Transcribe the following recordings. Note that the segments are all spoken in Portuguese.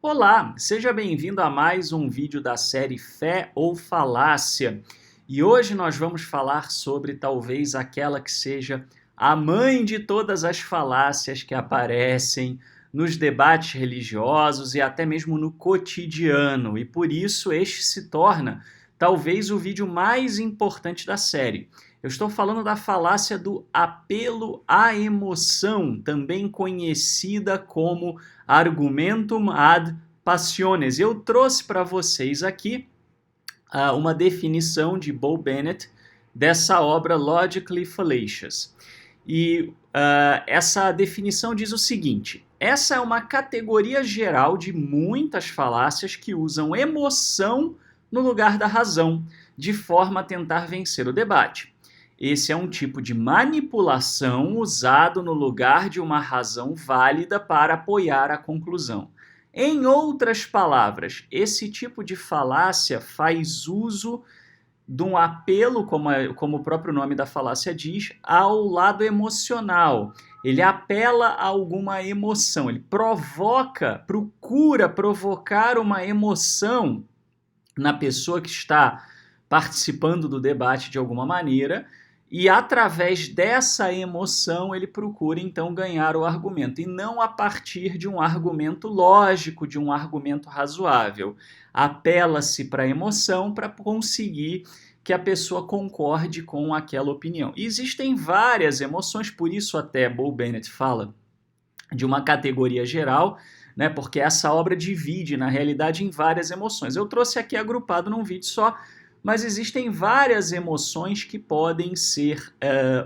Olá, seja bem-vindo a mais um vídeo da série Fé ou Falácia. E hoje nós vamos falar sobre talvez aquela que seja a mãe de todas as falácias que aparecem nos debates religiosos e até mesmo no cotidiano. E por isso este se torna talvez o vídeo mais importante da série. Eu estou falando da falácia do apelo à emoção, também conhecida como argumentum ad passiones. Eu trouxe para vocês aqui uma definição de Bo Bennett dessa obra Logically Fallacious. E essa definição diz o seguinte: essa é uma categoria geral de muitas falácias que usam emoção no lugar da razão, de forma a tentar vencer o debate. Esse é um tipo de manipulação usado no lugar de uma razão válida para apoiar a conclusão. Em outras palavras, esse tipo de falácia faz uso de um apelo, como o próprio nome da falácia diz, ao lado emocional. Ele apela a alguma emoção, ele procura provocar uma emoção na pessoa que está participando do debate de alguma maneira, e através dessa emoção ele procura então ganhar o argumento, e não a partir de um argumento lógico, de um argumento razoável. Apela-se para a emoção para conseguir que a pessoa concorde com aquela opinião. E existem várias emoções, por isso até Bo Bennett fala de uma categoria geral, né, porque essa obra divide, na realidade, em várias emoções. Eu trouxe aqui agrupado num vídeo só, mas existem várias emoções que podem ser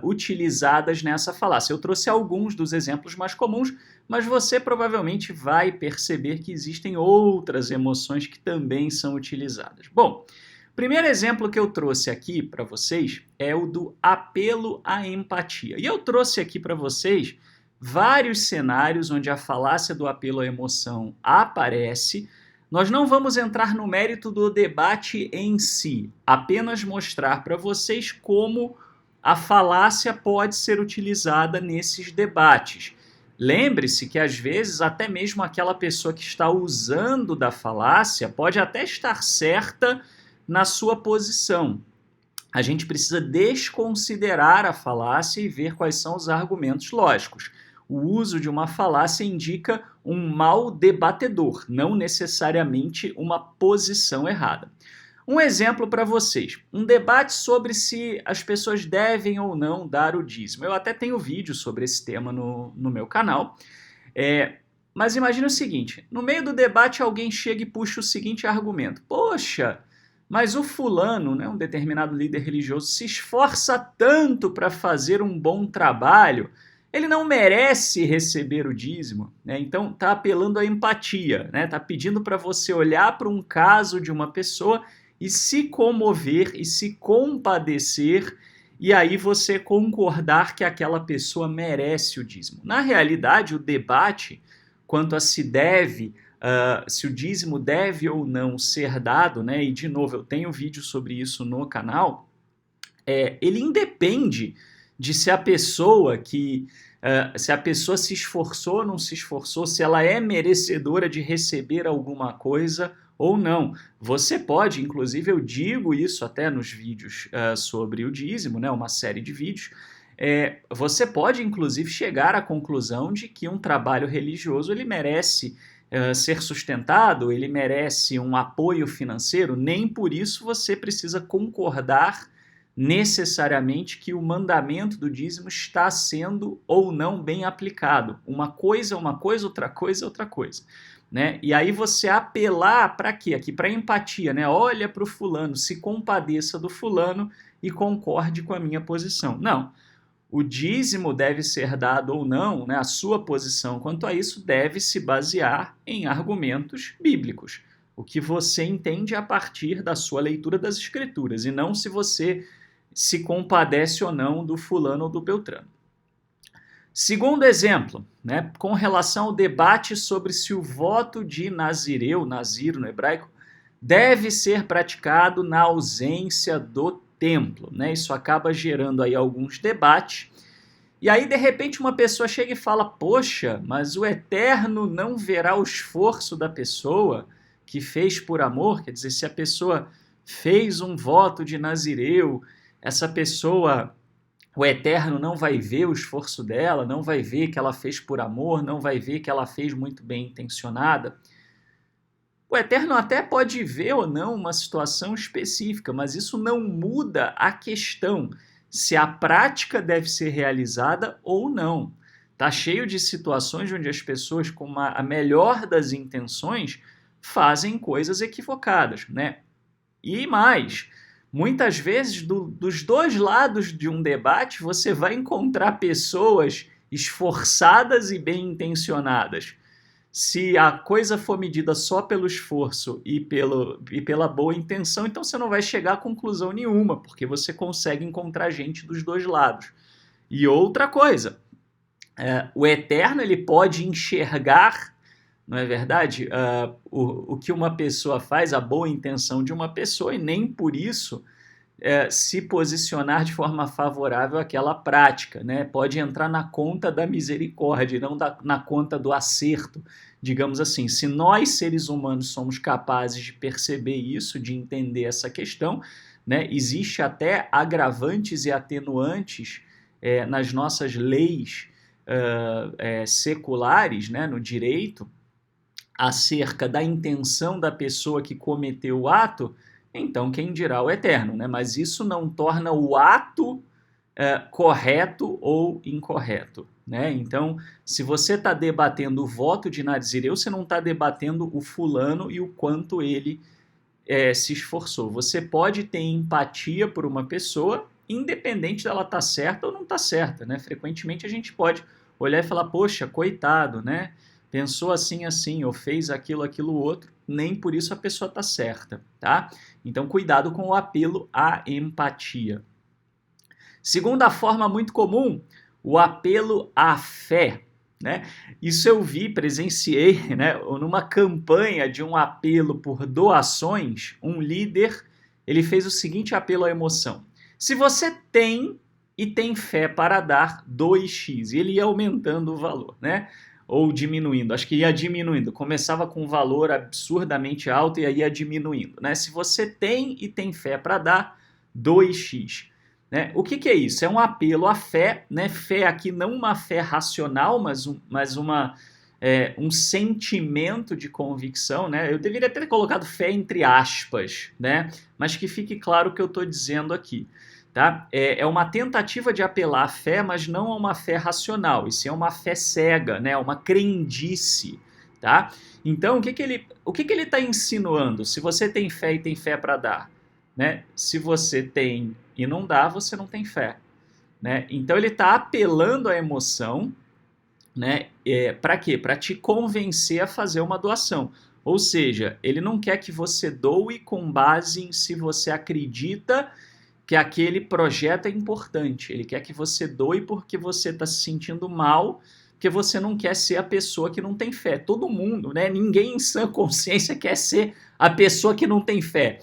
utilizadas nessa falácia. Eu trouxe alguns dos exemplos mais comuns, mas você provavelmente vai perceber que existem outras emoções que também são utilizadas. Bom, o primeiro exemplo que eu trouxe aqui para vocês é o do apelo à empatia. E eu trouxe aqui para vocês vários cenários onde a falácia do apelo à emoção aparece. Nós não vamos entrar no mérito do debate em si, apenas mostrar para vocês como a falácia pode ser utilizada nesses debates. Lembre-se que às vezes até mesmo aquela pessoa que está usando da falácia pode até estar certa na sua posição. A gente precisa desconsiderar a falácia e ver quais são os argumentos lógicos. O uso de uma falácia indica um mau debatedor, não necessariamente uma posição errada. Um exemplo para vocês, um debate sobre se as pessoas devem ou não dar o dízimo. Eu até tenho vídeo sobre esse tema no meu canal, mas imagina o seguinte, no meio do debate alguém chega e puxa o seguinte argumento: poxa, mas o fulano, né, um determinado líder religioso, se esforça tanto para fazer um bom trabalho, ele não merece receber o dízimo, né? Então está apelando à empatia, né? Está pedindo para você olhar para um caso de uma pessoa e se comover e se compadecer, e aí você concordar que aquela pessoa merece o dízimo. Na realidade, o debate quanto a se o dízimo deve ou não ser dado, né? E de novo, eu tenho vídeo sobre isso no canal, ele independe de se a pessoa se esforçou ou não se esforçou, se ela é merecedora de receber alguma coisa ou não. Você pode, inclusive eu digo isso até nos vídeos sobre o dízimo, né, uma série de vídeos, você pode inclusive chegar à conclusão de que um trabalho religioso ele merece ser sustentado, ele merece um apoio financeiro, nem por isso você precisa concordar necessariamente que o mandamento do dízimo está sendo ou não bem aplicado. Uma coisa, outra coisa, outra coisa. Né? E aí você apelar para quê? Aqui para empatia, né? Olha para o fulano, se compadeça do fulano e concorde com a minha posição. Não. O dízimo deve ser dado ou não, né? A sua posição quanto a isso deve se basear em argumentos bíblicos. O que você entende a partir da sua leitura das Escrituras, e não se você se compadece ou não do fulano ou do beltrano. Segundo exemplo, né, com relação ao debate sobre se o voto de nazireu, naziro no hebraico, deve ser praticado na ausência do templo. Né? Isso acaba gerando aí alguns debates, E aí, de repente, uma pessoa chega e fala, poxa, mas o Eterno não verá o esforço da pessoa que fez por amor? Quer dizer, se a pessoa fez um voto de Nazireu, essa pessoa, o Eterno não vai ver o esforço dela, não vai ver que ela fez por amor, não vai ver que ela fez muito bem intencionada. O Eterno até pode ver ou não uma situação específica, mas isso não muda a questão se a prática deve ser realizada ou não. Está cheio de situações onde as pessoas, com a melhor das intenções, fazem coisas equivocadas, né? E mais, muitas vezes, dos dois lados de um debate, você vai encontrar pessoas esforçadas e bem intencionadas. Se a coisa for medida só pelo esforço e pela boa intenção, então você não vai chegar a conclusão nenhuma, porque você consegue encontrar gente dos dois lados. E outra coisa, o Eterno ele pode enxergar, não é verdade, o que uma pessoa faz, a boa intenção de uma pessoa, e nem por isso se posicionar de forma favorável àquela prática, né? Pode entrar na conta da misericórdia, não na conta do acerto, digamos assim. Se nós, seres humanos, somos capazes de perceber isso, de entender essa questão, né? Existe até agravantes e atenuantes nas nossas leis seculares, né? No direito, acerca da intenção da pessoa que cometeu o ato, então quem dirá o Eterno, né? Mas isso não torna o ato correto ou incorreto, né? Então, se você está debatendo o voto de Nazireu, você não está debatendo o fulano e o quanto ele se esforçou. Você pode ter empatia por uma pessoa, independente dela estar certa ou não estar certa, né? Frequentemente a gente pode olhar e falar, poxa, coitado, né? Pensou assim, ou fez aquilo, outro, nem por isso a pessoa está certa, tá? Então, cuidado com o apelo à empatia. Segunda forma muito comum, o apelo à fé, né? Isso eu presenciei, né? Numa campanha de um apelo por doações, um líder, ele fez o seguinte apelo à emoção. Se você tem fé para dar 2x, e ele ia aumentando o valor, né? Ou diminuindo, acho que ia diminuindo, começava com um valor absurdamente alto e aí ia diminuindo, né? Se você tem fé para dar, 2x. Né? O que é isso? É um apelo à fé, né? Fé aqui não uma fé racional, mas um sentimento de convicção, né? Eu deveria ter colocado fé entre aspas, né? Mas que fique claro o que eu estou dizendo aqui. Tá? É uma tentativa de apelar à fé, mas não a uma fé racional. Isso é uma fé cega, né? Uma crendice. Tá? Então, o que ele está insinuando? Se você tem fé e tem fé para dar, né? Se você tem e não dá, você não tem fé. Né? Então, ele está apelando à emoção, né? Para quê? Para te convencer a fazer uma doação. Ou seja, ele não quer que você doe com base em se você acredita que aquele projeto é importante. Ele quer que você doe porque você está se sentindo mal, porque você não quer ser a pessoa que não tem fé. Todo mundo, né? Ninguém em sã consciência quer ser a pessoa que não tem fé.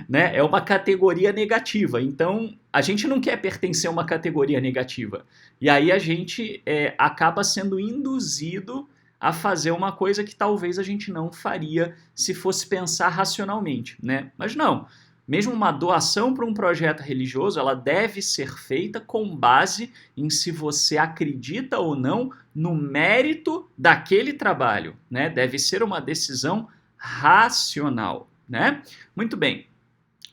Né? É uma categoria negativa. Então, a gente não quer pertencer a uma categoria negativa. E aí a gente acaba sendo induzido a fazer uma coisa que talvez a gente não faria se fosse pensar racionalmente, né? Mas não. Mesmo uma doação para um projeto religioso, ela deve ser feita com base em se você acredita ou não no mérito daquele trabalho, né? Deve ser uma decisão racional, né? Muito bem.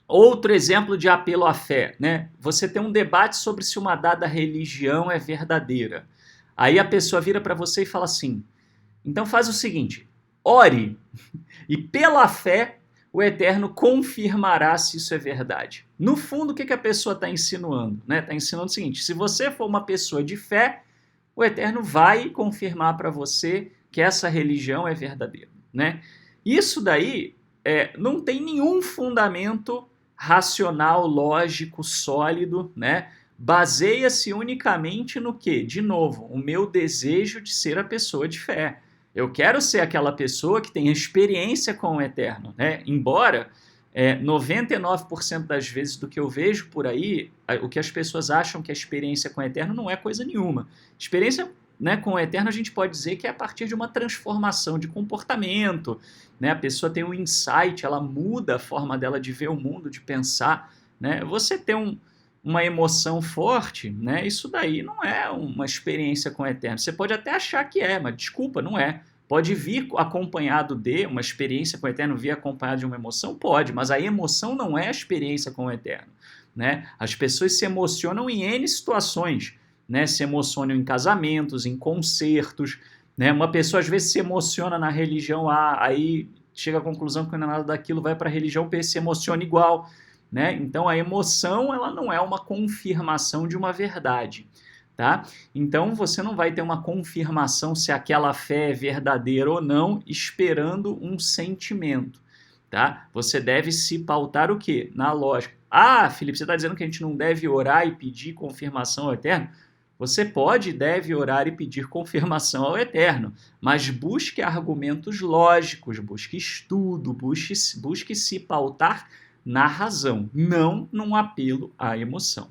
Outro exemplo de apelo à fé, né? Você tem um debate sobre se uma dada religião é verdadeira. Aí a pessoa vira para você e fala assim, então faz o seguinte, ore e pela fé o Eterno confirmará se isso é verdade. No fundo, o que a pessoa está insinuando? Está insinuando o seguinte, se você for uma pessoa de fé, o Eterno vai confirmar para você que essa religião é verdadeira. Né? Isso daí não tem nenhum fundamento racional, lógico, sólido, né? Baseia-se unicamente no quê? De novo, o meu desejo de ser a pessoa de fé. Eu quero ser aquela pessoa que tem experiência com o Eterno, né? Embora 99% das vezes do que eu vejo por aí, o que as pessoas acham que a experiência com o Eterno não é coisa nenhuma. Experiência, né, com o Eterno a gente pode dizer que é a partir de uma transformação de comportamento, né? A pessoa tem um insight, ela muda a forma dela de ver o mundo, de pensar, né? Você ter uma emoção forte, né? Isso daí não é uma experiência com o Eterno. Você pode até achar que é, mas desculpa, não é. Pode vir acompanhado de uma experiência com o Eterno, vir acompanhado de uma emoção? Pode, mas a emoção não é a experiência com o Eterno, né? As pessoas se emocionam em N situações, né? Se emocionam em casamentos, em concertos, né? Uma pessoa às vezes se emociona na religião A, aí chega à conclusão que não é nada daquilo, vai para a religião B, se emociona igual, né? Então a emoção, ela não é uma confirmação de uma verdade. Tá? Então você não vai ter uma confirmação se aquela fé é verdadeira ou não, esperando um sentimento. Tá? Você deve se pautar o quê? Na lógica. Ah, Felipe, você está dizendo que a gente não deve orar e pedir confirmação ao Eterno? Você pode e deve orar e pedir confirmação ao Eterno, mas busque argumentos lógicos, busque estudo, busque se pautar na razão, não num apelo à emoção.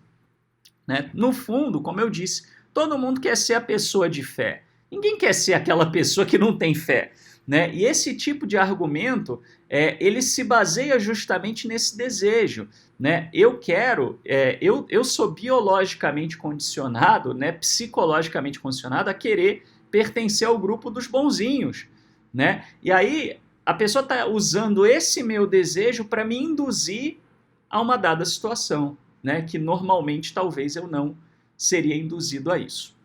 Né? No fundo, como eu disse, todo mundo quer ser a pessoa de fé. Ninguém quer ser aquela pessoa que não tem fé. Né? E esse tipo de argumento, ele se baseia justamente nesse desejo. Né? Eu sou biologicamente condicionado, né, psicologicamente condicionado a querer pertencer ao grupo dos bonzinhos. Né? E aí a pessoa está usando esse meu desejo para me induzir a uma dada situação. Né, que normalmente talvez eu não seria induzido a isso.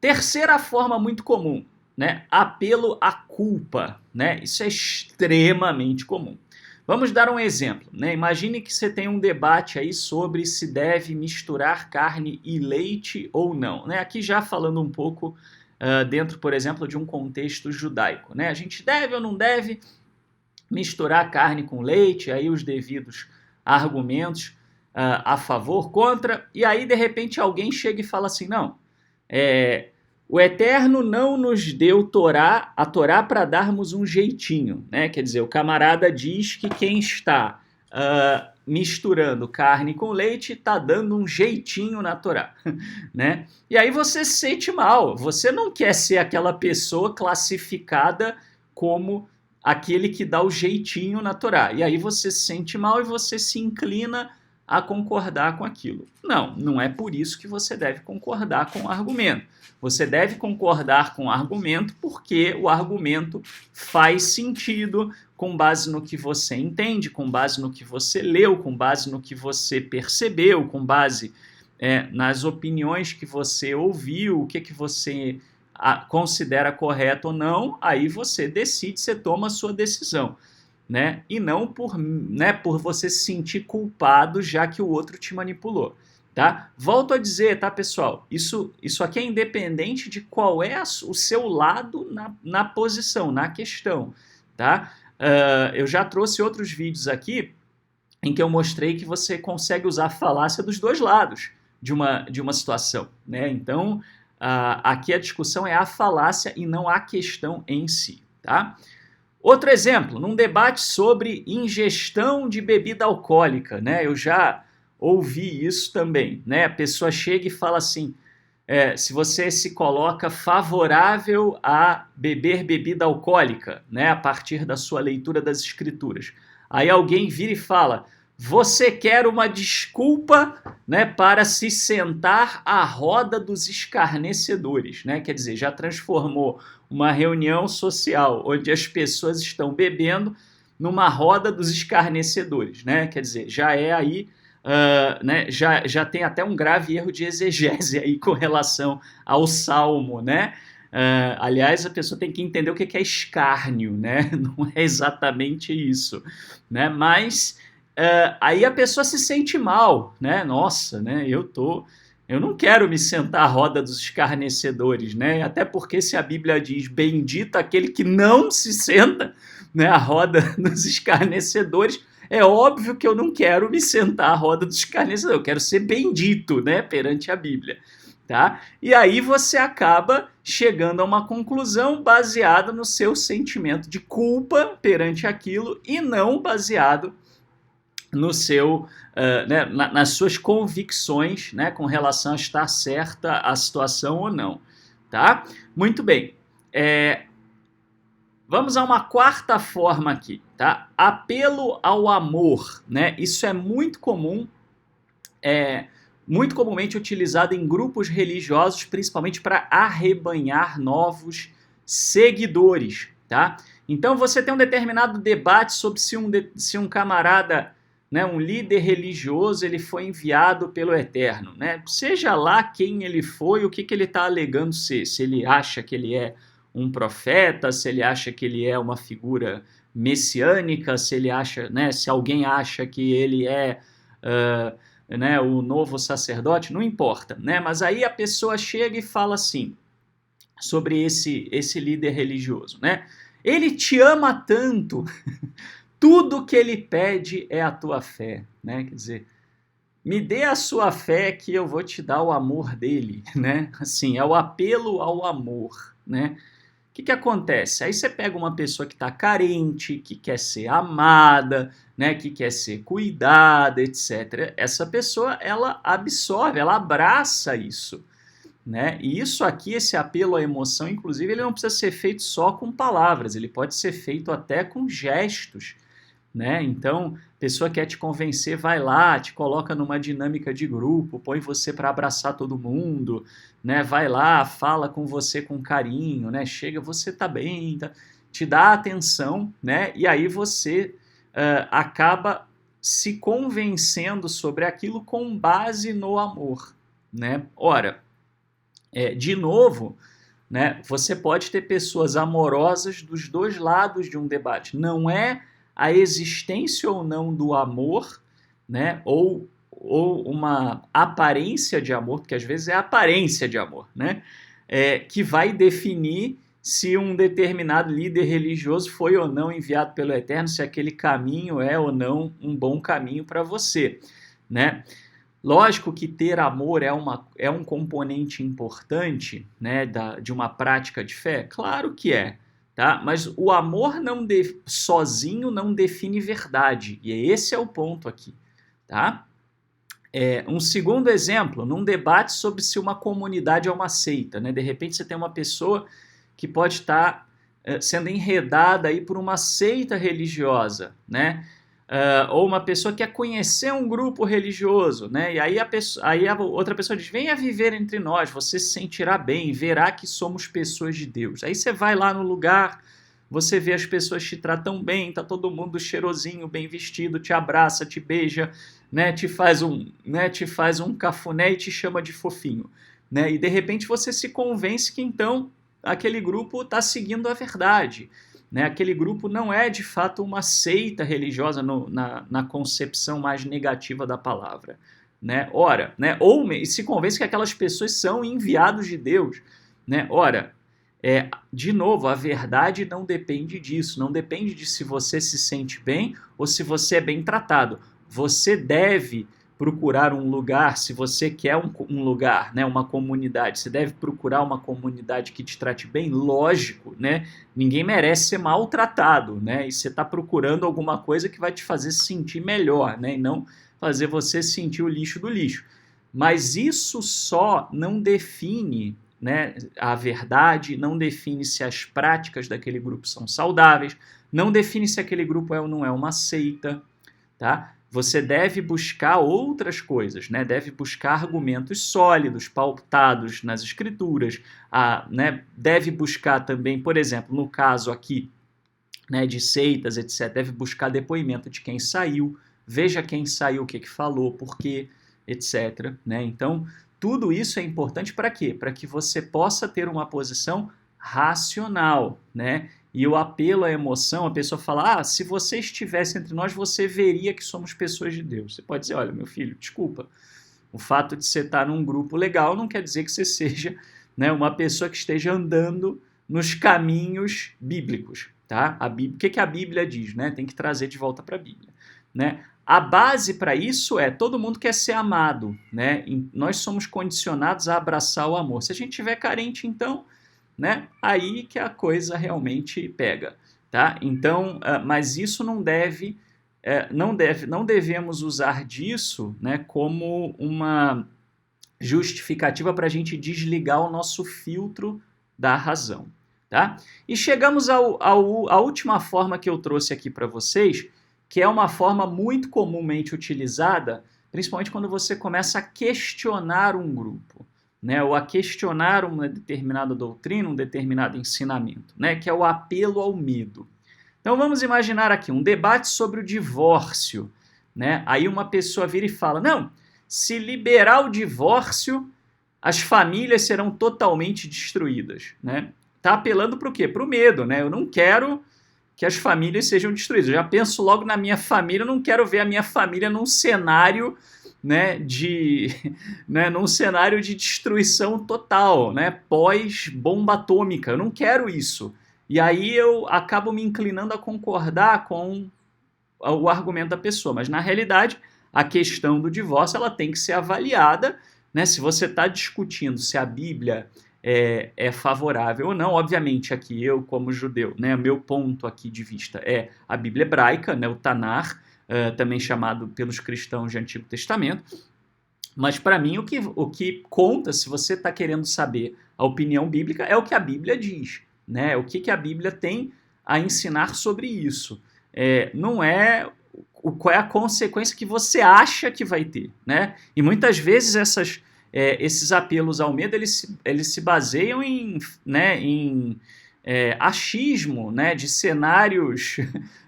Terceira forma muito comum, né, apelo à culpa. Né, isso é extremamente comum. Vamos dar um exemplo. Né, imagine que você tem um debate aí sobre se deve misturar carne e leite ou não. Né, aqui já falando um pouco dentro, por exemplo, de um contexto judaico. Né, a gente deve ou não deve misturar carne com leite, aí os devidos argumentos a favor, contra, e aí de repente alguém chega e fala assim, não, o Eterno não nos deu a Torá para darmos um jeitinho, né? Quer dizer, o camarada diz que quem está misturando carne com leite está dando um jeitinho na Torá, né? E aí você se sente mal, você não quer ser aquela pessoa classificada como aquele que dá o jeitinho na Torá. E aí você se sente mal e você se inclina a concordar com aquilo. Não, não é por isso que você deve concordar com o argumento. Você deve concordar com o argumento porque o argumento faz sentido com base no que você entende, com base no que você leu, com base no que você percebeu, com base nas opiniões que você ouviu, o que você considera correto ou não, aí você decide, você toma a sua decisão, né? E não por você se sentir culpado já que o outro te manipulou, tá? Volto a dizer, tá, pessoal? Isso aqui é independente de qual é o seu lado na posição, na questão, tá? Eu já trouxe outros vídeos aqui em que eu mostrei que você consegue usar a falácia dos dois lados de uma situação, né? Então, aqui a discussão é a falácia e não a questão em si, tá? Outro exemplo, num debate sobre ingestão de bebida alcoólica, né? Eu já ouvi isso também, né? A pessoa chega e fala assim, se você se coloca favorável a beber bebida alcoólica, né? A partir da sua leitura das escrituras. Aí alguém vira e fala, você quer uma desculpa, né, para se sentar à roda dos escarnecedores, né? Quer dizer, já transformou uma reunião social onde as pessoas estão bebendo numa roda dos escarnecedores, né? Quer dizer, já é aí, né, já tem até um grave erro de exegese aí com relação ao Salmo, né? Aliás, a pessoa tem que entender o que é escárnio, né? Não é exatamente isso, né? Mas aí a pessoa se sente mal, né? Nossa, né? Eu não quero me sentar à roda dos escarnecedores, né? Até porque se a Bíblia diz bendito aquele que não se senta, né, à roda dos escarnecedores, é óbvio que eu não quero me sentar à roda dos escarnecedores, eu quero ser bendito, né, perante a Bíblia. Tá? E aí você acaba chegando a uma conclusão baseada no seu sentimento de culpa perante aquilo e não baseado no seu, né, nas suas convicções, né, com relação a estar certa a situação ou não, tá? Muito bem. Vamos a uma quarta forma aqui, tá? Apelo ao amor, né? Isso é muito comum, muito comumente utilizado em grupos religiosos, principalmente para arrebanhar novos seguidores, tá? Então você tem um determinado debate sobre se um camarada, né, um líder religioso, ele foi enviado pelo Eterno, né? Seja lá quem ele foi, o que ele está alegando ser, se ele acha que ele é um profeta, se ele acha que ele é uma figura messiânica, se ele acha, né, se alguém acha que ele é né, o novo sacerdote, não importa, né? Mas aí a pessoa chega e fala assim sobre esse líder religioso, né? Ele te ama tanto, tudo que ele pede é a tua fé, né? Quer dizer, me dê a sua fé que eu vou te dar o amor dele, né? Assim, é o apelo ao amor, né? O que acontece? Aí você pega uma pessoa que está carente, que quer ser amada, né, que quer ser cuidada, etc. Essa pessoa, ela absorve, ela abraça isso, né? E isso aqui, esse apelo à emoção, inclusive, ele não precisa ser feito só com palavras, ele pode ser feito até com gestos, né? Então, a pessoa quer te convencer, vai lá, te coloca numa dinâmica de grupo, põe você para abraçar todo mundo, né? Vai lá, fala com você com carinho, né? Chega, você tá bem, tá? Te dá atenção, né? E aí você acaba se convencendo sobre aquilo com base no amor, né? Ora, de novo, né? Você pode ter pessoas amorosas dos dois lados de um debate. Não é a existência ou não do amor, né? Ou uma aparência de amor, porque às vezes é aparência de amor, né? Que vai definir se um determinado líder religioso foi ou não enviado pelo Eterno, se aquele caminho é ou não um bom caminho para você, né? Lógico que ter amor é um componente importante, né, de uma prática de fé? Claro que é, tá? Mas o amor sozinho não define verdade, e esse é o ponto aqui, tá? Um segundo exemplo, num debate sobre se uma comunidade é uma seita, né? De repente você tem uma pessoa que pode estar sendo enredada aí por uma seita religiosa, né? Ou uma pessoa quer conhecer um grupo religioso, né? E aí a outra pessoa diz: venha viver entre nós, você se sentirá bem, verá que somos pessoas de Deus. Aí você vai lá no lugar, você vê as pessoas te tratam bem, tá todo mundo cheirosinho, bem vestido, te abraça, te beija, né? Te faz um cafuné e te chama de fofinho, né? E de repente você se convence que então aquele grupo está seguindo a verdade. Né? Aquele grupo não é de fato uma seita religiosa na concepção mais negativa da palavra. Né? Ora, né? Ou se convence que aquelas pessoas são enviados de Deus. Né? Ora, de novo, a verdade não depende disso, não depende de se você se sente bem ou se você é bem tratado. Você deve procurar um lugar, se você quer um lugar, né, uma comunidade, você deve procurar uma comunidade que te trate bem, lógico, né? Ninguém merece ser maltratado, né? E você está procurando alguma coisa que vai te fazer se sentir melhor, né? E não fazer você sentir o lixo do lixo. Mas isso só não define, né, a verdade, não define se as práticas daquele grupo são saudáveis, não define se aquele grupo é ou não é uma seita, tá? Você deve buscar outras coisas, né? Deve buscar argumentos sólidos, pautados nas escrituras, né? Deve buscar também, por exemplo, no caso aqui, né, de seitas, etc., deve buscar depoimento de quem saiu, veja quem saiu, o que falou, por quê, etc. Né? Então, tudo isso é importante para quê? Para que você possa ter uma posição racional, né? E o apelo à emoção, a pessoa fala, se você estivesse entre nós, você veria que somos pessoas de Deus. Você pode dizer, olha, meu filho, desculpa, o fato de você estar num grupo legal não quer dizer que você seja, né, uma pessoa que esteja andando nos caminhos bíblicos. Tá? O que a Bíblia diz? Né? Tem que trazer de volta para a Bíblia. Né? A base para isso é todo mundo quer ser amado. Né? Nós somos condicionados a abraçar o amor. Se a gente estiver carente, então, né, aí que a coisa realmente pega. tá? Então, mas isso não devemos usar disso, né, como uma justificativa para a gente desligar o nosso filtro da razão, tá? E chegamos à última forma que eu trouxe aqui para vocês, que é uma forma muito comumente utilizada, principalmente quando você começa a questionar um grupo, né, ou a questionar uma determinada doutrina, um determinado ensinamento, né, que é o apelo ao medo. Então vamos imaginar aqui um debate sobre o divórcio, né? Aí uma pessoa vira e fala: não, se liberar o divórcio, as famílias serão totalmente destruídas, né? Tá apelando para o quê? Para o medo, né? Eu não quero que as famílias sejam destruídas. Eu já penso logo na minha família, eu não quero ver a minha família num cenário, né, num cenário de destruição total, né, pós-bomba atômica. Eu não quero isso. E aí eu acabo me inclinando a concordar com o argumento da pessoa. Mas, na realidade, a questão do divórcio ela tem que ser avaliada, né? Se você está discutindo se a Bíblia é favorável ou não, obviamente aqui eu como judeu, né, meu ponto aqui de vista é a Bíblia hebraica, né, o Tanar, também chamado pelos cristãos de Antigo Testamento, mas para mim o que conta, se você está querendo saber a opinião bíblica, é o que a Bíblia diz, né, o que a Bíblia tem a ensinar sobre isso, não é qual é a consequência que você acha que vai ter, né, e muitas vezes esses apelos ao medo, eles se baseiam em achismo, né, de cenários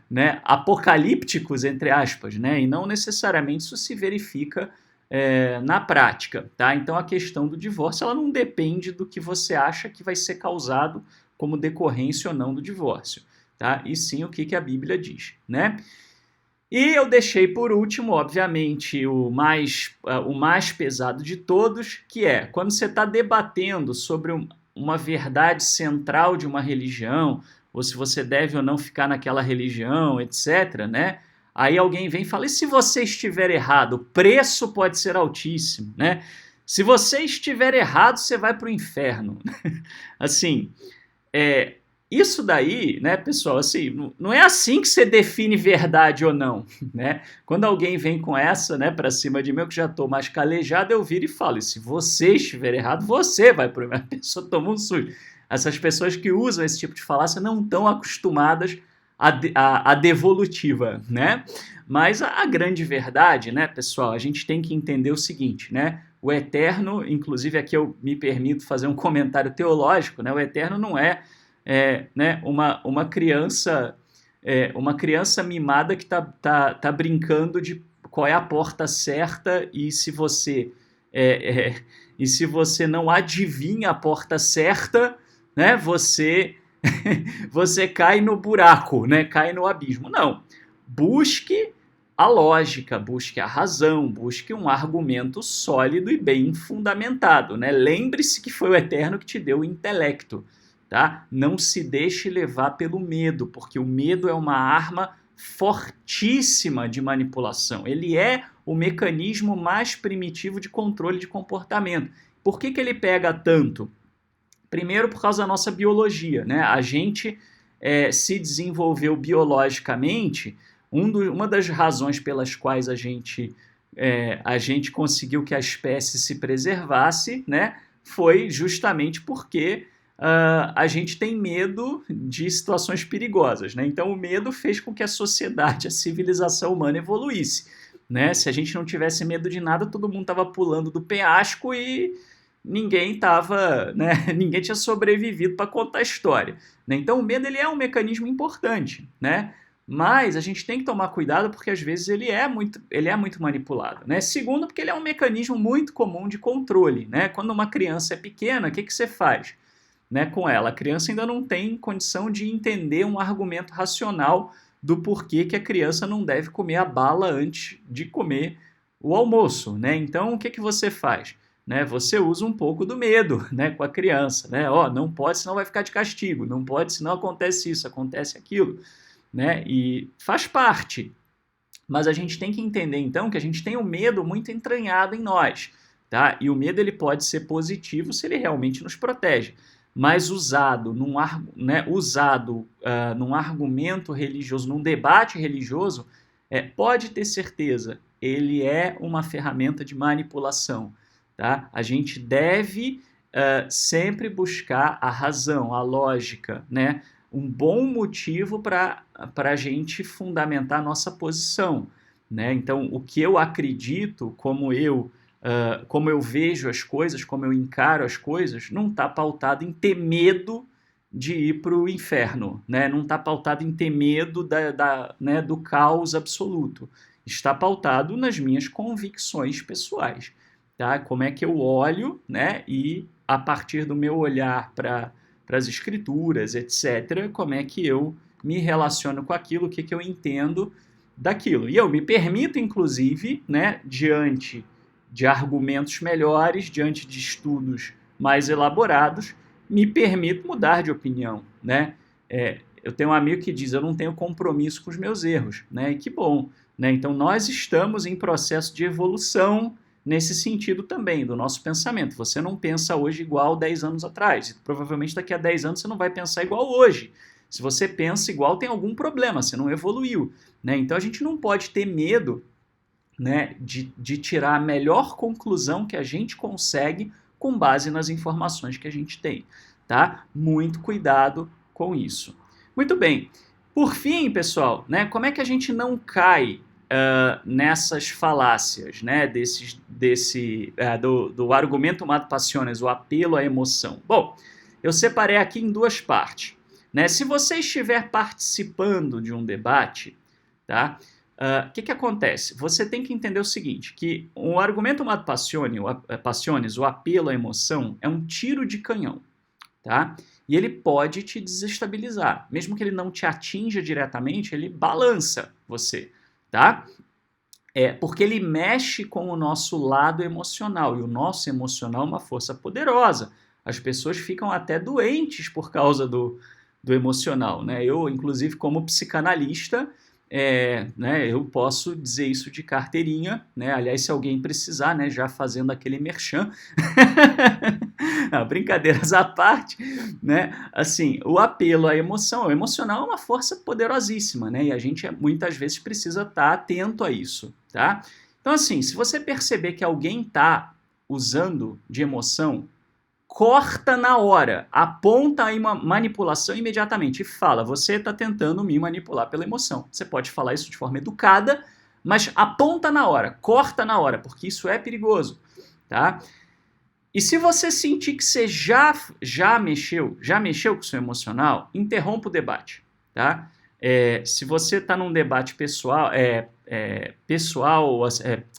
né, apocalípticos, entre aspas, né, e não necessariamente isso se verifica na prática. Tá? Então a questão do divórcio ela não depende do que você acha que vai ser causado como decorrência ou não do divórcio, tá? E sim o que a Bíblia diz, né? E eu deixei por último, obviamente, o mais pesado de todos, que é quando você está debatendo sobre uma verdade central de uma religião, ou se você deve ou não ficar naquela religião, etc., né? Aí alguém vem e fala, e se você estiver errado? O preço pode ser altíssimo, né? Se você estiver errado, você vai para o inferno. Assim, isso daí, né, pessoal, assim, não é assim que você define verdade ou não, né? Quando alguém vem com essa, né, para cima de mim, eu que já estou mais calejado, eu viro e falo, e se você estiver errado, você vai para o... A pessoa toma um susto. Essas pessoas que usam esse tipo de falácia não estão acostumadas à devolutiva, né? Mas a grande verdade, né, pessoal, a gente tem que entender o seguinte, né? O eterno, inclusive aqui eu me permito fazer um comentário teológico, né? O eterno não né, uma criança mimada que tá brincando de qual é a porta certa e se você não adivinha a porta certa, né, você cai no buraco, né, cai no abismo. Não, busque a lógica, busque a razão, busque um argumento sólido e bem fundamentado, né? Lembre-se que foi o Eterno que te deu o intelecto. Tá? Não se deixe levar pelo medo, porque o medo é uma arma fortíssima de manipulação. Ele é o mecanismo mais primitivo de controle de comportamento. Por que ele pega tanto? Primeiro, por causa da nossa biologia, né? A gente se desenvolveu biologicamente. Uma das razões pelas quais a gente conseguiu que a espécie se preservasse, né? Foi justamente porque a gente tem medo de situações perigosas, né? Então o medo fez com que a sociedade, a civilização humana evoluísse, né? Se a gente não tivesse medo de nada, todo mundo estava pulando do penhasco e ninguém ninguém tinha sobrevivido para contar a história, né? Então o medo ele é um mecanismo importante, né? Mas a gente tem que tomar cuidado porque às vezes ele é muito manipulado, né? Segundo, porque ele é um mecanismo muito comum de controle, né? Quando uma criança é pequena, o que você faz? Né, com ela. A criança ainda não tem condição de entender um argumento racional do porquê que a criança não deve comer a bala antes de comer o almoço, né? Então, o que você faz? Né, você usa um pouco do medo, né, com a criança, né? Não pode, senão vai ficar de castigo. Não pode, senão acontece isso, acontece aquilo, né? E faz parte. Mas a gente tem que entender, então, que a gente tem um medo muito entranhado em nós, tá? E o medo ele pode ser positivo se ele realmente nos protege. mas usado num argumento religioso, num debate religioso, pode ter certeza, ele é uma ferramenta de manipulação. Tá? A gente deve sempre buscar a razão, a lógica, né? Um bom motivo para a gente fundamentar a nossa posição. Né? Então, o que eu acredito, como eu vejo as coisas, como eu encaro as coisas, não está pautado em ter medo de ir para o inferno, né? Não está pautado em ter medo né, do caos absoluto. Está pautado nas minhas convicções pessoais. Tá? Como é que eu olho, né? E a partir do meu olhar para as escrituras, etc., como é que eu me relaciono com aquilo, o que eu entendo daquilo. E eu me permito, inclusive, né, diante de argumentos melhores, diante de estudos mais elaborados, me permito mudar de opinião. Né? Eu tenho um amigo que diz, eu não tenho compromisso com os meus erros. Né? E que bom. Né? Então, nós estamos em processo de evolução nesse sentido também, do nosso pensamento. Você não pensa hoje igual 10 anos atrás. E provavelmente daqui a 10 anos você não vai pensar igual hoje. Se você pensa igual, tem algum problema, você não evoluiu. Né? Então a gente não pode ter medo, né, de tirar a melhor conclusão que a gente consegue com base nas informações que a gente tem. Tá? Muito cuidado com isso. Muito bem. Por fim, pessoal, né, como é que a gente não cai nessas falácias, né, do argumento Mato Passiones, o apelo à emoção? Bom, eu separei aqui em duas partes. Né? Se você estiver participando de um debate, tá? Que acontece? Você tem que entender o seguinte, que o argumento Mato Passiones, o apelo à emoção, é um tiro de canhão. Tá? E ele pode te desestabilizar. Mesmo que ele não te atinja diretamente, ele balança você. Tá? Porque ele mexe com o nosso lado emocional, e o nosso emocional é uma força poderosa. As pessoas ficam até doentes por causa do emocional. Né? Eu, inclusive, como psicanalista, né, eu posso dizer isso de carteirinha. Né? Aliás, se alguém precisar, né, já fazendo aquele merchan, não, brincadeiras à parte, né? Assim, o apelo à emoção, o emocional é uma força poderosíssima, né? E a gente muitas vezes precisa estar atento a isso, tá? Então, assim, se você perceber que alguém está usando de emoção, corta na hora, aponta aí uma manipulação imediatamente e fala, você está tentando me manipular pela emoção. Você pode falar isso de forma educada, mas aponta na hora, corta na hora, porque isso é perigoso, tá? E se você sentir que você já mexeu com o seu emocional, interrompa o debate, tá? Se você está num debate pessoal,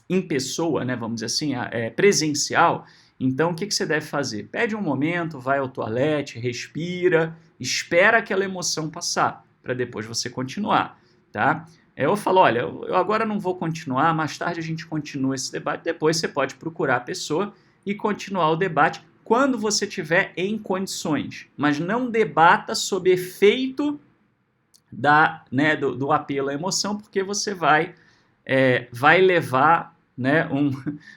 em pessoa, né, vamos dizer assim, presencial, então o que você deve fazer? Pede um momento, vai ao toalete, respira, espera aquela emoção passar, para depois você continuar, tá? Eu falo, olha, eu agora não vou continuar, mais tarde a gente continua esse debate, depois você pode procurar a pessoa e continuar o debate quando você estiver em condições. Mas não debata sob efeito do apelo à emoção, porque você vai levar, né,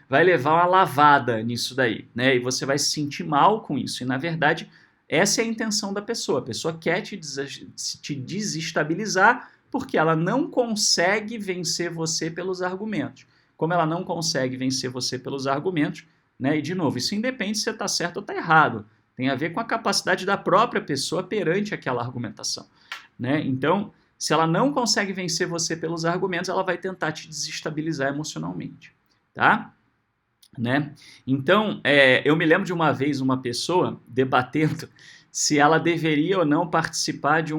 vai levar uma lavada nisso daí. Né, e você vai se sentir mal com isso. E, na verdade, essa é a intenção da pessoa. A pessoa quer te desestabilizar porque ela não consegue vencer você pelos argumentos. Como ela não consegue vencer você pelos argumentos, né? E, de novo, isso independe se você está certo ou está errado. Tem a ver com a capacidade da própria pessoa perante aquela argumentação. Né? Então, se ela não consegue vencer você pelos argumentos, ela vai tentar te desestabilizar emocionalmente. Tá? Né? Então, eu me lembro de uma vez uma pessoa debatendo se ela deveria ou não participar de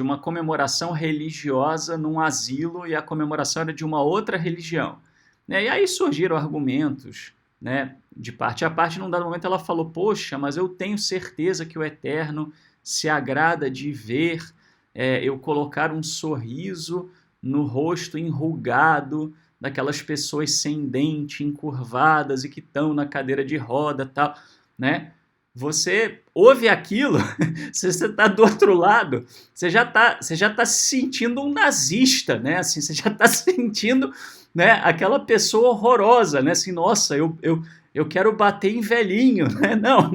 uma comemoração religiosa num asilo, e a comemoração era de uma outra religião. Né? E aí surgiram argumentos, né, de parte a parte. Num dado momento ela falou, poxa, mas eu tenho certeza que o Eterno se agrada de ver eu colocar um sorriso no rosto enrugado daquelas pessoas sem dente, encurvadas e que estão na cadeira de roda, tal, né? Você ouve aquilo, se você está do outro lado, você já tá se sentindo um nazista, né? Assim, você já está se sentindo, né, aquela pessoa horrorosa, né? Assim, nossa, eu quero bater em velhinho, né? Não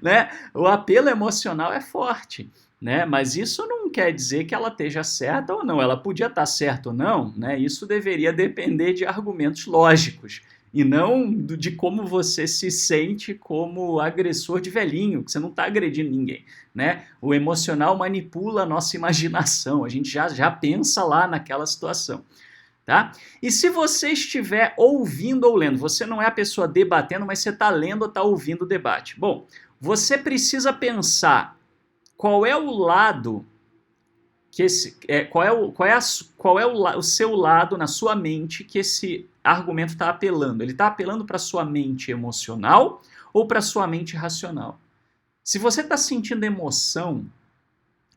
né? O apelo emocional é forte, né? Mas isso não quer dizer que ela esteja certa ou não. Ela podia estar certa ou não, né? Isso deveria depender de argumentos lógicos e não de como você se sente como agressor de velhinho, que você não está agredindo ninguém, né? O emocional manipula a nossa imaginação, a gente já pensa lá naquela situação. Tá? E se você estiver ouvindo ou lendo, você não é a pessoa debatendo, mas você está lendo ou está ouvindo o debate. Bom, você precisa pensar qual é o lado que o seu lado na sua mente que esse argumento está apelando. Ele está apelando para sua mente emocional ou para sua mente racional? Se você está sentindo emoção,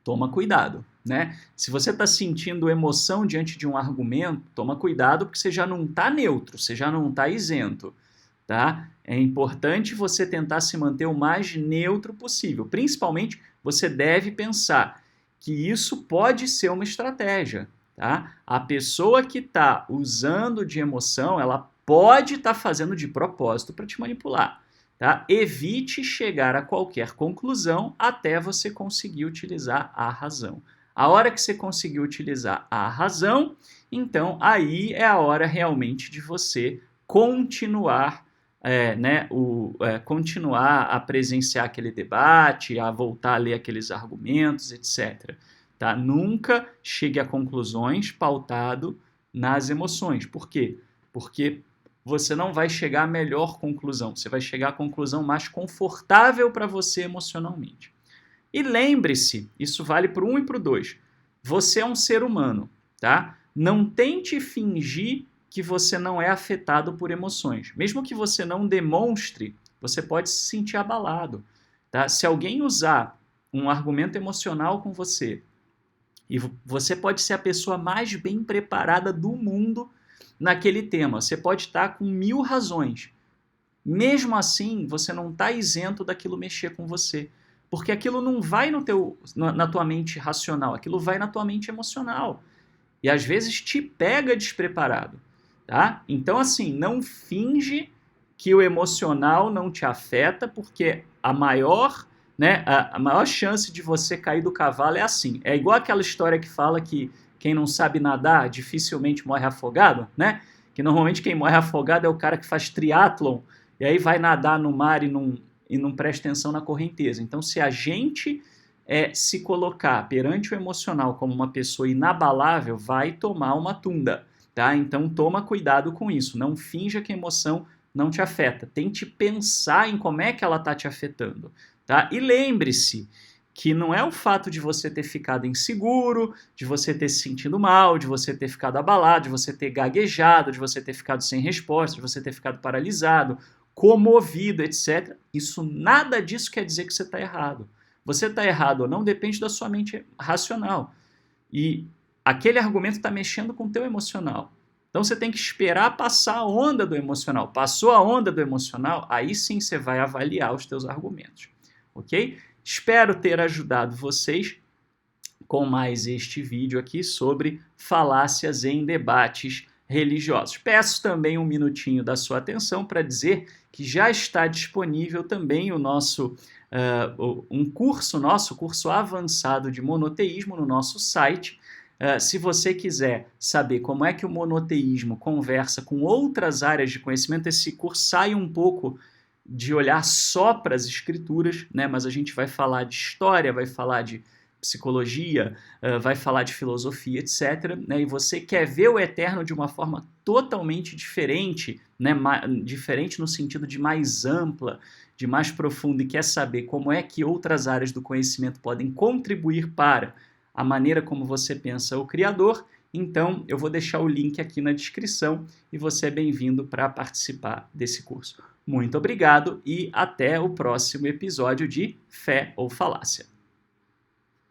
toma cuidado, né? Se você está sentindo emoção diante de um argumento, toma cuidado porque você já não está neutro, você já não está isento, tá? É importante você tentar se manter o mais neutro possível. Principalmente, você deve pensar que isso pode ser uma estratégia, tá? A pessoa que está usando de emoção, ela pode estar fazendo de propósito para te manipular. Tá? Evite chegar a qualquer conclusão até você conseguir utilizar a razão. A hora que você conseguir utilizar a razão, então aí é a hora realmente de você continuar, continuar a presenciar aquele debate, a voltar a ler aqueles argumentos, etc. Tá? Nunca chegue a conclusões pautado nas emoções. Por quê? Porque você não vai chegar à melhor conclusão, você vai chegar à conclusão mais confortável para você emocionalmente. E lembre-se, isso vale para o 1 e para o 2, você é um ser humano, tá? Não tente fingir que você não é afetado por emoções. Mesmo que você não demonstre, você pode se sentir abalado, tá? Se alguém usar um argumento emocional com você, e você pode ser a pessoa mais bem preparada do mundo naquele tema. Você pode estar com 1000 razões. Mesmo assim, você não está isento daquilo mexer com você. Porque aquilo não vai na tua mente racional, aquilo vai na tua mente emocional. E às vezes te pega despreparado. Tá? Então, assim, não finge que o emocional não te afeta, porque a maior chance de você cair do cavalo é assim. É igual aquela história que fala que quem não sabe nadar dificilmente morre afogado, né? Que normalmente quem morre afogado é o cara que faz triatlon e aí vai nadar no mar e não presta atenção na correnteza. Então, se a gente se colocar perante o emocional como uma pessoa inabalável, vai tomar uma tunda, tá? Então, toma cuidado com isso. Não finja que a emoção não te afeta. Tente pensar em como é que ela está te afetando, tá? E lembre-se que não é o fato de você ter ficado inseguro, de você ter se sentido mal, de você ter ficado abalado, de você ter gaguejado, de você ter ficado sem resposta, de você ter ficado paralisado, comovido, etc. Nada disso quer dizer que você está errado. Você está errado ou não depende da sua mente racional. E aquele argumento está mexendo com o teu emocional. Então você tem que esperar passar a onda do emocional. Passou a onda do emocional, aí sim você vai avaliar os teus argumentos. Ok? Espero ter ajudado vocês com mais este vídeo aqui sobre falácias em debates religiosos. Peço também um minutinho da sua atenção para dizer que já está disponível também o nosso curso avançado de monoteísmo no nosso site. Se você quiser saber como é que o monoteísmo conversa com outras áreas de conhecimento, esse curso sai um pouco de olhar só para as escrituras, né? Mas a gente vai falar de história, vai falar de psicologia, vai falar de filosofia, etc. Né? E você quer ver o eterno de uma forma totalmente diferente, né? Diferente no sentido de mais ampla, de mais profunda, e quer saber como é que outras áreas do conhecimento podem contribuir para a maneira como você pensa o Criador, então eu vou deixar o link aqui na descrição e você é bem-vindo para participar desse curso. Muito obrigado e até o próximo episódio de Fé ou Falácia.